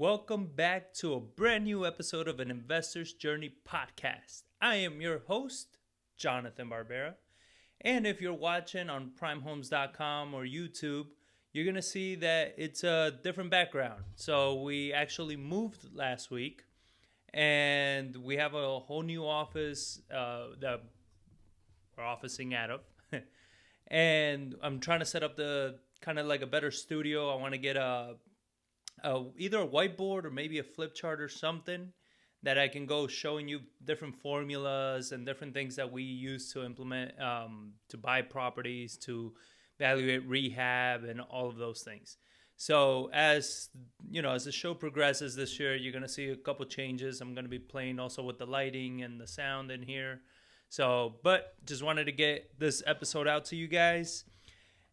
Welcome back to a brand new episode of an Investor's Journey podcast. I am your host, Jonathan Barbera. And if you're watching on PRYMEHomes.com or YouTube, you're going to see that it's a different background. So we actually moved last week and we have a whole new office that we're officing out of. And I'm trying to set up the kind of like a better studio. I want to get either a whiteboard or maybe a flip chart or something that I can go showing you different formulas and different things that we use to implement to buy properties, to evaluate rehab and all of those things. So as the show progresses this year, you're going to see a couple changes. I'm going to be playing also with the lighting and the sound in here. So, but just wanted to get this episode out to you guys.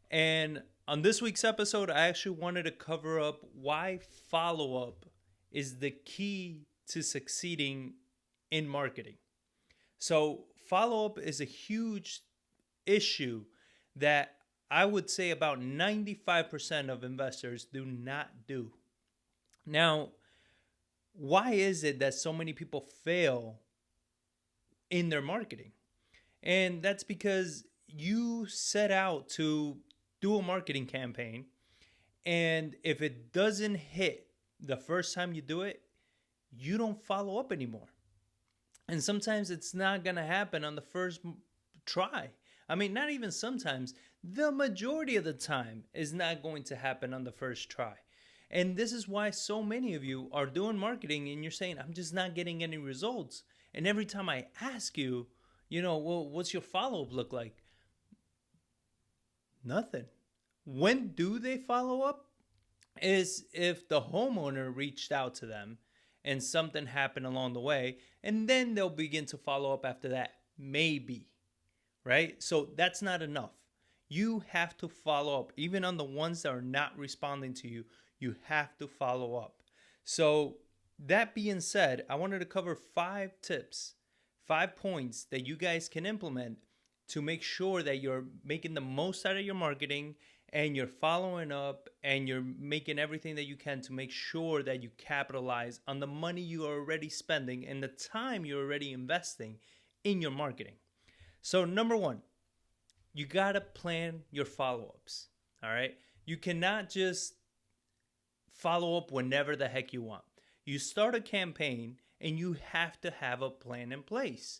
And on this week's episode, I actually wanted to cover up why follow-up is the key to succeeding in marketing. So follow-up is a huge issue that I would say about 95% of investors do not do. Now, why is it that so many people fail in their marketing? And that's because you set out to do a marketing campaign, and if it doesn't hit the first time you do it, you don't follow up anymore. And sometimes it's not going to happen on the first try. I mean, not even sometimes. The majority of the time is not going to happen on the first try. And this is why so many of you are doing marketing and you're saying, I'm just not getting any results. And every time I ask you, well, what's your follow-up look like? Nothing. When do they follow up? Is if the homeowner reached out to them and something happened along the way, and then they'll begin to follow up after that. Maybe, right? So that's not enough. You have to follow up. Even on the ones that are not responding to you, you have to follow up. So that being said, I wanted to cover 5 tips, 5 points that you guys can implement to make sure that you're making the most out of your marketing and you're following up and you're making everything that you can to make sure that you capitalize on the money you are already spending and the time you're already investing in your marketing. So number 1, you got to plan your follow-ups, all right? You cannot just follow up whenever the heck you want. You start a campaign and you have to have a plan in place.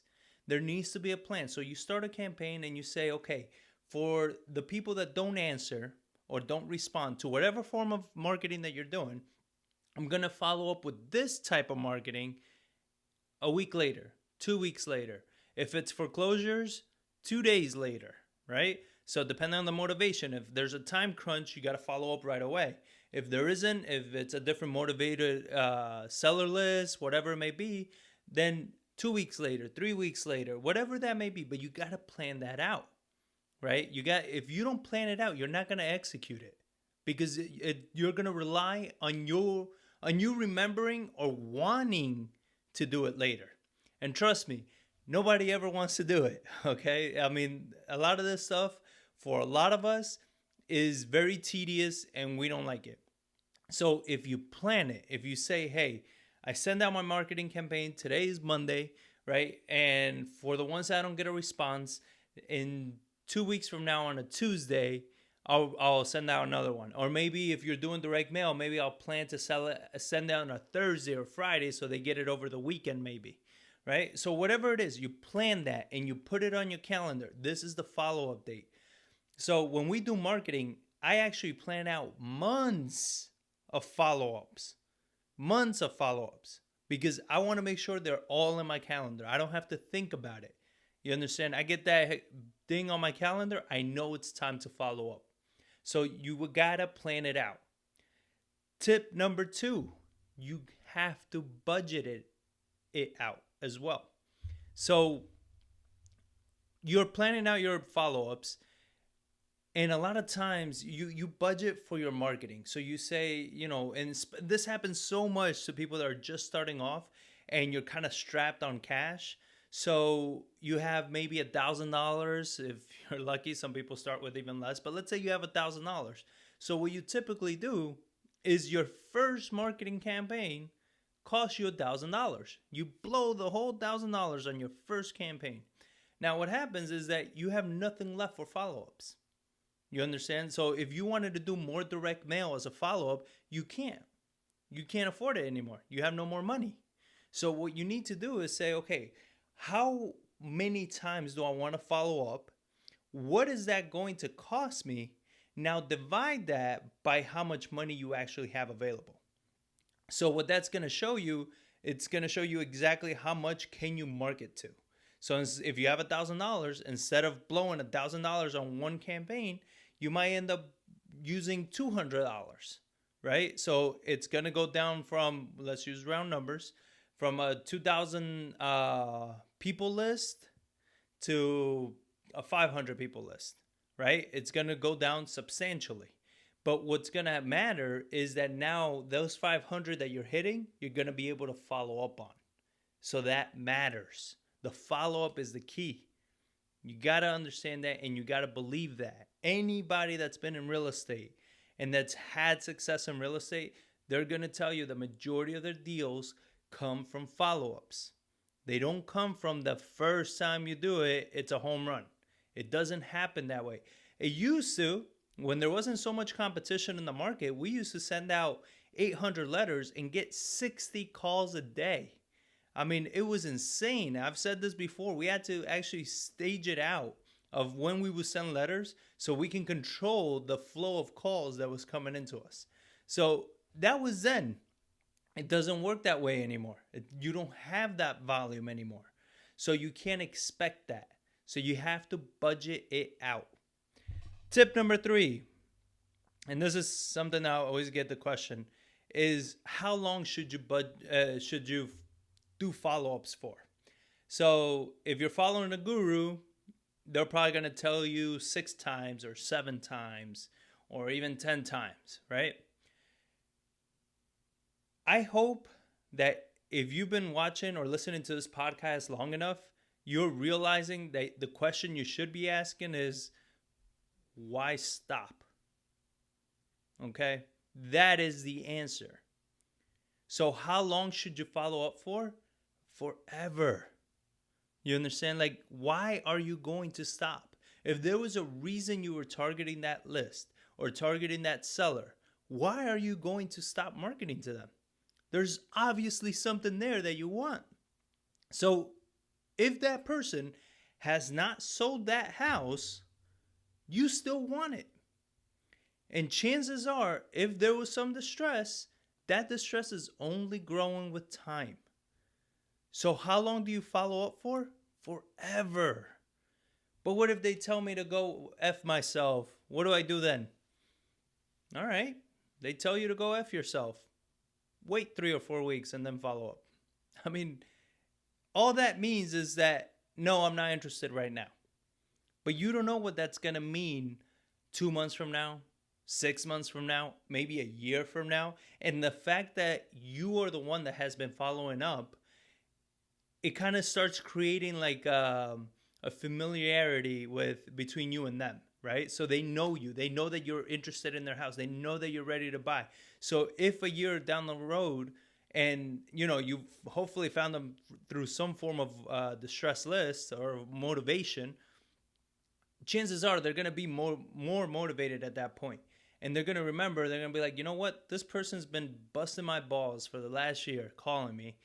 There needs to be a plan. So you start a campaign and you say, okay, for the people that don't answer or don't respond to whatever form of marketing that you're doing, I'm going to follow up with this type of marketing a week later, 2 weeks later. If it's foreclosures, 2 days later, right? So depending on the motivation, if there's a time crunch, you got to follow up right away. If there isn't, if it's a different motivated seller list, whatever it may be, then 2 weeks later, 3 weeks later, whatever that may be, but you got to plan that out, right? If you don't plan it out, you're not going to execute it because you're going to rely on you remembering or wanting to do it later. And trust me, nobody ever wants to do it, okay? I mean, a lot of this stuff for a lot of us is very tedious and we don't like it. So if you plan it, if you say, hey, I send out my marketing campaign. Today is Monday, right? And for the ones that don't get a response, in 2 weeks from now on a Tuesday, I'll send out another one. Or maybe if you're doing direct mail, maybe I'll plan to send out on a Thursday or Friday so they get it over the weekend maybe, right? So whatever it is, you plan that and you put it on your calendar. This is the follow-up date. So when we do marketing, I actually plan out months of follow-ups. Because I want to make sure they're all in my calendar. I don't have to think about it. You understand? I get that ding on my calendar. I know it's time to follow up. So you gotta plan it out. Tip number 2, you have to budget it out as well. So you're planning out your follow-ups. And a lot of times you budget for your marketing. So you say, and this happens so much to people that are just starting off and you're kind of strapped on cash. So you have maybe $1,000. If you're lucky, some people start with even less, but let's say you have $1,000. So what you typically do is your first marketing campaign costs you $1,000. You blow the whole $1,000 on your first campaign. Now, what happens is that you have nothing left for follow-ups. You understand? So if you wanted to do more direct mail as a follow-up, you can't. You can't afford it anymore. You have no more money. So what you need to do is say, okay, how many times do I want to follow up? What is that going to cost me? Now divide that by how much money you actually have available. So what that's going to show you, it's going to show you exactly how much can you market to. So if you have $1,000, instead of blowing $1,000 on one campaign, you might end up using $200, right? So it's going to go down from, let's use round numbers, from a 2,000 people list to a 500 people list, right? It's going to go down substantially. But what's going to matter is that now those 500 that you're hitting, you're going to be able to follow up on. So that matters. The follow-up is the key. You got to understand that, and you got to believe that. Anybody that's been in real estate and that's had success in real estate, they're going to tell you the majority of their deals come from follow-ups. They don't come from the first time you do it, it's a home run. It doesn't happen that way. It used to, when there wasn't so much competition in the market, we used to send out 800 letters and get 60 calls a day. I mean, it was insane. I've said this before. We had to actually stage it out of when we would send letters so we can control the flow of calls that was coming into us. So that was then. It doesn't work that way anymore. You don't have that volume anymore. So you can't expect that. So you have to budget it out. Tip number 3, and this is something I always get the question, is how long should you do follow-ups for? So if you're following a guru, they're probably going to tell you 6 times or 7 times or even 10 times, right? I hope that if you've been watching or listening to this podcast long enough, you're realizing that the question you should be asking is, why stop? Okay? That is the answer. So how long should you follow up for? Forever. You understand? Like, why are you going to stop? If there was a reason you were targeting that list or targeting that seller, why are you going to stop marketing to them? There's obviously something there that you want. So if that person has not sold that house, you still want it. And chances are, if there was some distress, that distress is only growing with time. So how long do you follow up for? Forever. But what if they tell me to go F myself? What do I do then? All right. They tell you to go F yourself. Wait 3 or 4 weeks and then follow up. I mean, all that means is that, no, I'm not interested right now. But you don't know what that's going to mean 2 months from now, 6 months from now, maybe a year from now. And the fact that you are the one that has been following up, it kind of starts creating like a familiarity between you and them, right? So they know you. They know that you're interested in their house. They know that you're ready to buy. So if a year down the road and, you've hopefully found them through some form of distress list or motivation, chances are they're going to be more motivated at that point. And they're going to remember, they're going to be like, you know what? This person's been busting my balls for the last year, calling me.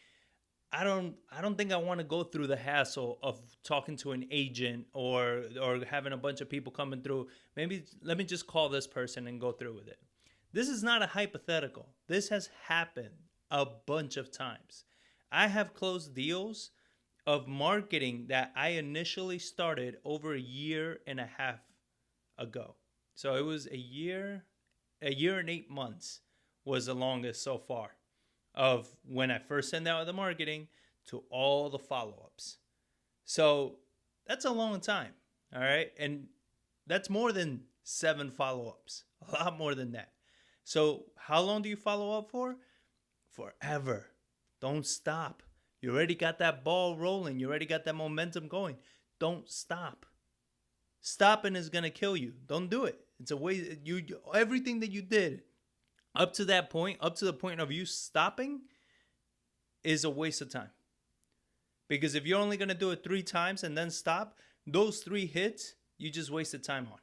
I don't think I want to go through the hassle of talking to an agent or having a bunch of people coming through. Maybe let me just call this person and go through with it. This is not a hypothetical. This has happened a bunch of times. I have closed deals of marketing that I initially started over 1.5 years ago. So it was a year and 8 months was the longest so far of when I first sent out the marketing to all the follow-ups. So that's a long time, all right? And that's more than 7 follow-ups, a lot more than that. So how long do you follow up for? Forever. Don't stop. You already got that ball rolling. You already got that momentum going. Don't stop. Stopping is going to kill you. Don't do it. It's a way everything that you did Up to that point, up to the point of you stopping, is a waste of time. Because if you're only going to do it 3 times and then stop, those 3 hits, you just wasted time on.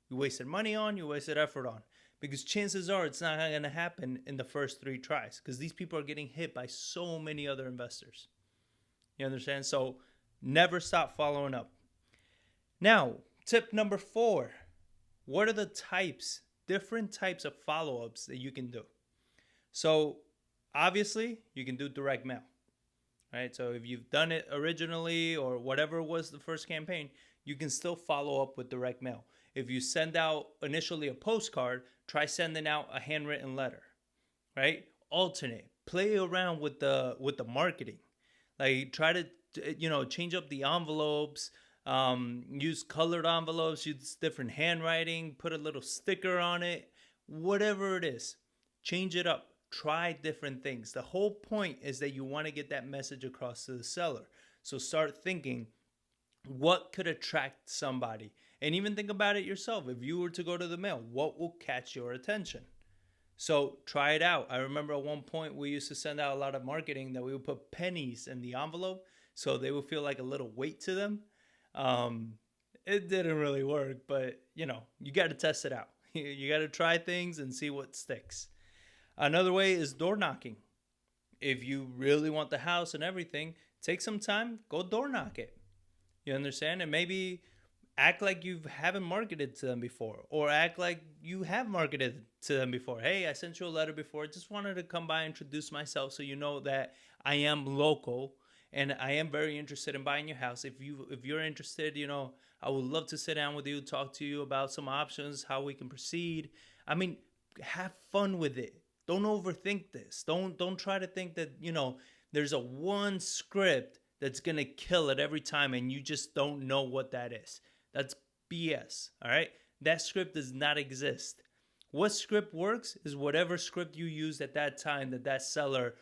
You wasted money on, you wasted effort on. Because chances are it's not going to happen in the first 3 tries. Because these people are getting hit by so many other investors. You understand? So never stop following up. Now, tip number 4. What are the different types of follow-ups that you can do? So obviously, you can do direct mail. Right? So if you've done it originally or whatever was the first campaign, you can still follow up with direct mail. If you send out initially a postcard, try sending out a handwritten letter. Right? Alternate. Play around with the marketing. Like try to change up the envelopes. Use colored envelopes, use different handwriting, put a little sticker on it, whatever it is, change it up, try different things. The whole point is that you want to get that message across to the seller. So start thinking, what could attract somebody? And even think about it yourself. If you were to go to the mail, what will catch your attention? So try it out. I remember at one point we used to send out a lot of marketing that we would put pennies in the envelope so they would feel like a little weight to them. It didn't really work, but you got to test it out. You got to try things and see what sticks. Another way is door knocking. If you really want the house and everything, take some time, go door knock it. You understand? And maybe act like you haven't marketed to them before, or act like you have marketed to them before. Hey, I sent you a letter before. Just wanted to come by and introduce myself so you know that I am local. And I am very interested in buying your house. If you're interested, I would love to sit down with you, talk to you about some options, how we can proceed. I mean, have fun with it. Don't overthink this. Don't try to think that, there's a one script that's going to kill it every time and you just don't know what that is. That's BS, all right? That script does not exist. What script works is whatever script you used at that time that seller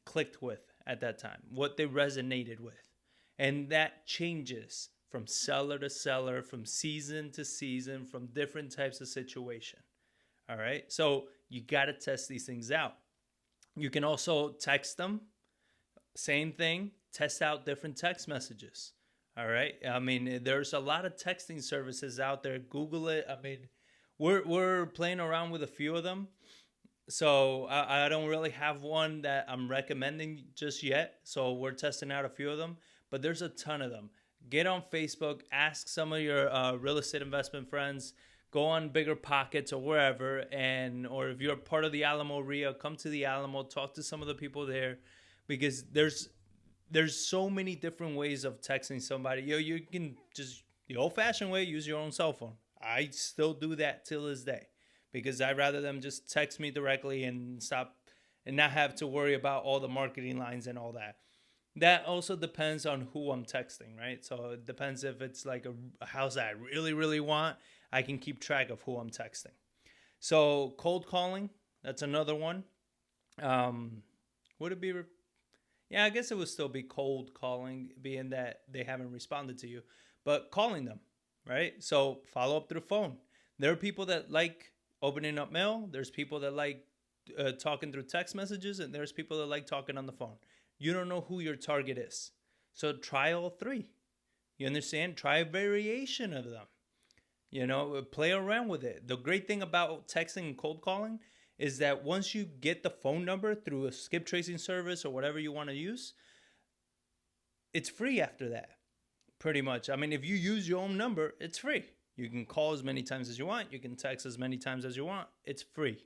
clicked with at that time, what they resonated with. And that changes from seller to seller, from season to season, from different types of situation. All right. So you got to test these things out. You can also text them. Same thing. Test out different text messages. All right. I mean, there's a lot of texting services out there. Google it. I mean, we're playing around with a few of them. So I don't really have one that I'm recommending just yet. So we're testing out a few of them, but there's a ton of them. Get on Facebook, ask some of your real estate investment friends, go on Bigger Pockets or wherever, or if you're part of the Alamo RIA, come to the Alamo, talk to some of the people there, because there's so many different ways of texting somebody. You can just the old-fashioned way, use your own cell phone. I still do that till this day, because I'd rather them just text me directly and stop and not have to worry about all the marketing lines and all that. That also depends on who I'm texting, right? So it depends if it's like a house that I really, really want. I can keep track of who I'm texting. So cold calling, that's another one. Would it be? Yeah, I guess it would still be cold calling, being that they haven't responded to you. But calling them, right? So follow up through the phone. There are people that like opening up mail. There's people that like talking through text messages, and there's people that like talking on the phone. You don't know who your target is. So try all three. You understand? Try a variation of them. Play around with it. The great thing about texting and cold calling is that once you get the phone number through a skip tracing service or whatever you want to use, it's free after that, pretty much. I mean, if you use your own number, it's free. You can call as many times as you want. You can text as many times as you want. It's free.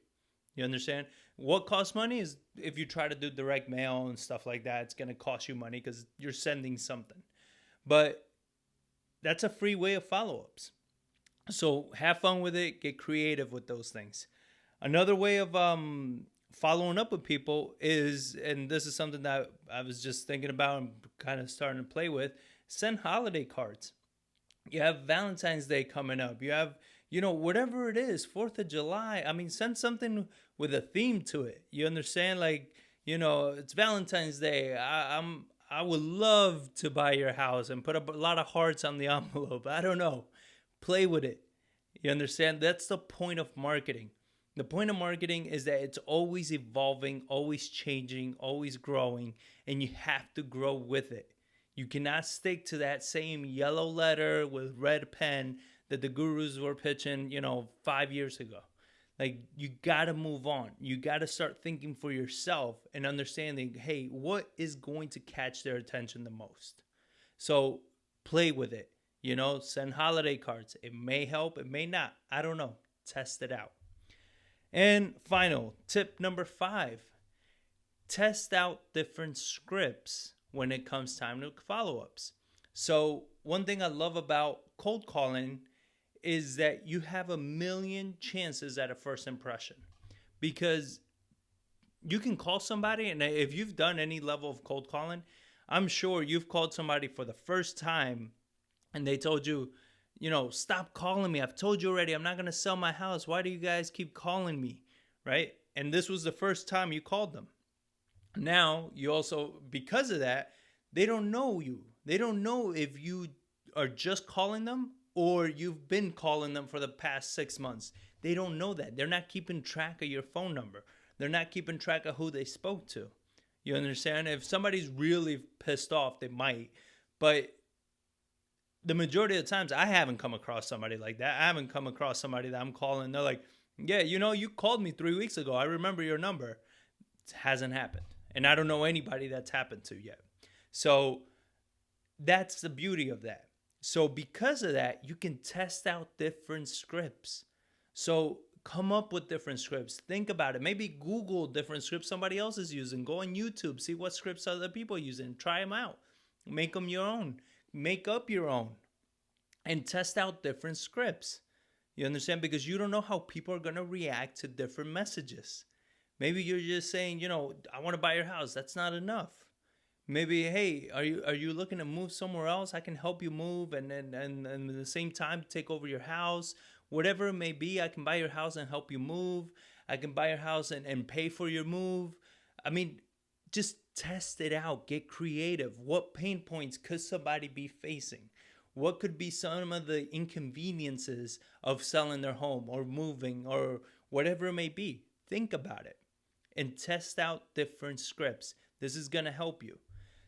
You understand? What costs money is if you try to do direct mail and stuff like that, it's going to cost you money because you're sending something. But that's a free way of follow-ups. So have fun with it. Get creative with those things. Another way of following up with people is, and this is something that I was just thinking about and kind of starting to play with, send holiday cards. You have Valentine's Day coming up. You have, whatever it is, 4th of July. I mean, send something with a theme to it. You understand? Like, it's Valentine's Day. I would love to buy your house and put up a lot of hearts on the envelope. I don't know. Play with it. You understand? That's the point of marketing. The point of marketing is that it's always evolving, always changing, always growing, and you have to grow with it. You cannot stick to that same yellow letter with red pen that the gurus were pitching, 5 years ago. Like, you got to move on. You got to start thinking for yourself and understanding, hey, what is going to catch their attention the most? So play with it. Send holiday cards. It may help, it may not. I don't know. Test it out. And final tip number 5, test out different scripts when it comes time to follow-ups. So one thing I love about cold calling is that you have a million chances at a first impression, because you can call somebody, and if you've done any level of cold calling, I'm sure you've called somebody for the first time and they told you, stop calling me. I've told you already, I'm not going to sell my house. Why do you guys keep calling me? Right? And this was the first time you called them. Now, you also, because of that, they don't know you. They don't know if you are just calling them or you've been calling them for the past 6 months. They don't know that. They're not keeping track of your phone number. They're not keeping track of who they spoke to. You understand? If somebody's really pissed off, they might. But the majority of the times, I haven't come across somebody like that. I haven't come across somebody that I'm calling. They're like, yeah, you called me 3 weeks ago. I remember your number. It hasn't happened. And I don't know anybody that's happened to yet. So that's the beauty of that. So because of that, you can test out different scripts. So come up with different scripts. Think about it. Maybe Google different scripts somebody else is using. Go on YouTube. See what scripts other people are using. Try them out. Make them your own. Make up your own. And test out different scripts. You understand? Because you don't know how people are going to react to different messages. Maybe you're just saying, I want to buy your house. That's not enough. Maybe, hey, are you looking to move somewhere else? I can help you move and at the same time take over your house. Whatever it may be, I can buy your house and help you move. I can buy your house and pay for your move. I mean, just test it out. Get creative. What pain points could somebody be facing? What could be some of the inconveniences of selling their home or moving or whatever it may be? Think about it and test out different scripts. This is going to help you.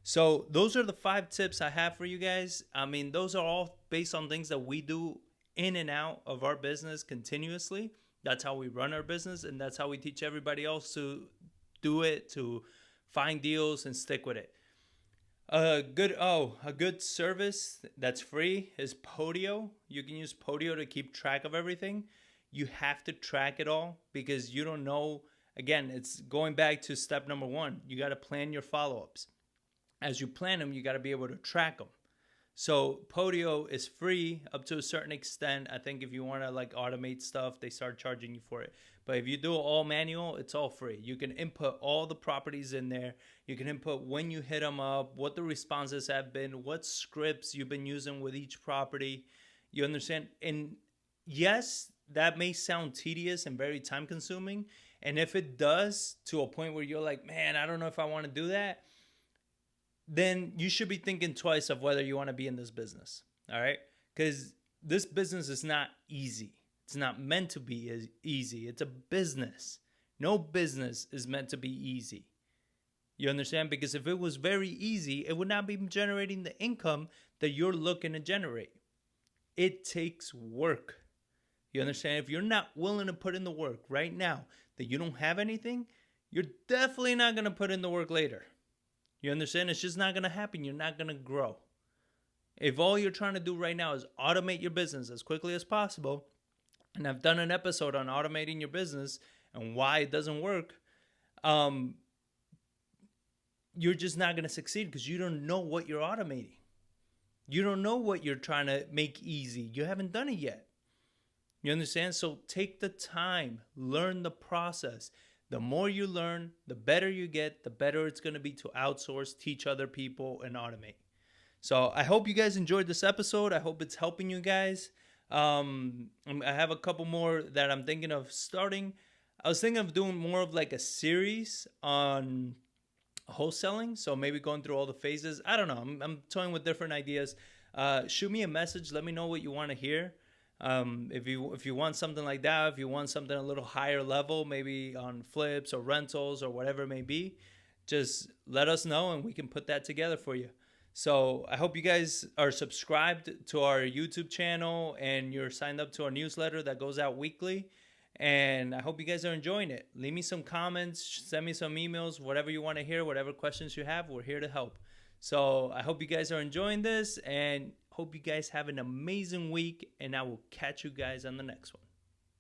So those are the 5 tips I have for you guys. I mean, those are all based on things that we do in and out of our business continuously. That's how we run our business, and that's how we teach everybody else to do it, to find deals and stick with it. A good service that's free is Podio. You can use Podio to keep track of everything. You have to track it all because you don't know. Again, it's going back to step number 1. You got to plan your follow-ups. As you plan them, you got to be able to track them. So Podio is free up to a certain extent. I think if you want to automate stuff, they start charging you for it. But if you do it all manual, it's all free. You can input all the properties in there. You can input when you hit them up, what the responses have been, what scripts you've been using with each property. You understand? And yes, that may sound tedious and very time consuming. And if it does, to a point where you're like, man, I don't know if I want to do that, then you should be thinking twice of whether you want to be in this business. All right? Because this business is not easy. It's not meant to be easy. It's a business. No business is meant to be easy. You understand? Because if it was very easy, it would not be generating the income that you're looking to generate. It takes work. You understand? If you're not willing to put in the work right now that you don't have anything, you're definitely not going to put in the work later. You understand? It's just not going to happen. You're not going to grow. If all you're trying to do right now is automate your business as quickly as possible, and I've done an episode on automating your business and why it doesn't work, you're just not going to succeed because you don't know what you're automating. You don't know what you're trying to make easy. You haven't done it yet. You understand? So take the time, learn the process. The more you learn, the better you get, the better it's going to be to outsource, teach other people, and automate. So I hope you guys enjoyed this episode. I hope it's helping you guys. I have a couple more that I'm thinking of starting. I was thinking of doing more of a series on wholesaling. So maybe going through all the phases. I don't know. I'm toying with different ideas. Shoot me a message. Let me know what you want to hear. If you want something like that, if you want something a little higher level, maybe on flips or rentals or whatever it may be, just let us know and we can put that together for you. So I hope you guys are subscribed to our YouTube channel and you're signed up to our newsletter that goes out weekly. And I hope you guys are enjoying it. Leave me some comments, send me some emails, whatever you want to hear, whatever questions you have, we're here to help. So I hope you guys are enjoying this and hope you guys have an amazing week. And I will catch you guys on the next one.